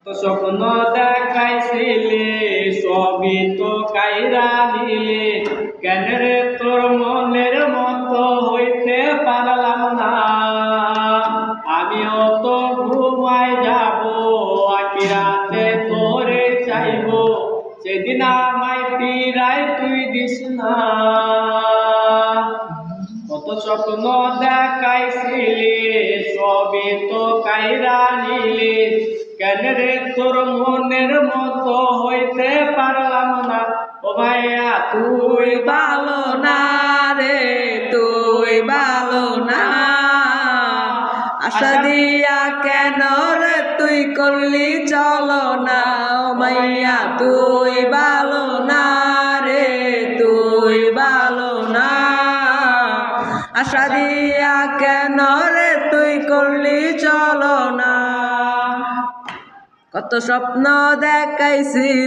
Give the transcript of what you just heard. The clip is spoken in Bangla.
স্বপ্ন দেখাইছিলে সবই তো কাইরা নিলে, কেন রে তোর মনের মতো হইতে পারলাম না। আমিও তো ঘুমাই যাব, আখিরাতে তোরে চাইব, সেদিন আমায় ফিরাই তুই দিস না। কত স্বপ্ন দেখাইছিলে সবই তো কাইরা নিলে, কেন রে তোর মনের মতো হইতে পারলাম না। ও ভাইয়া তুই ভালো না রে, তুই ভালো না। আশা দিয়া কেন রে তুই করলি চলো না। ও ভাইয়া তুই ভালো না রে, তুই ভালো না। আশা দিয়া কেন রে তুই করলি চলো না। কত স্বপ্ন দেখাইছিলি।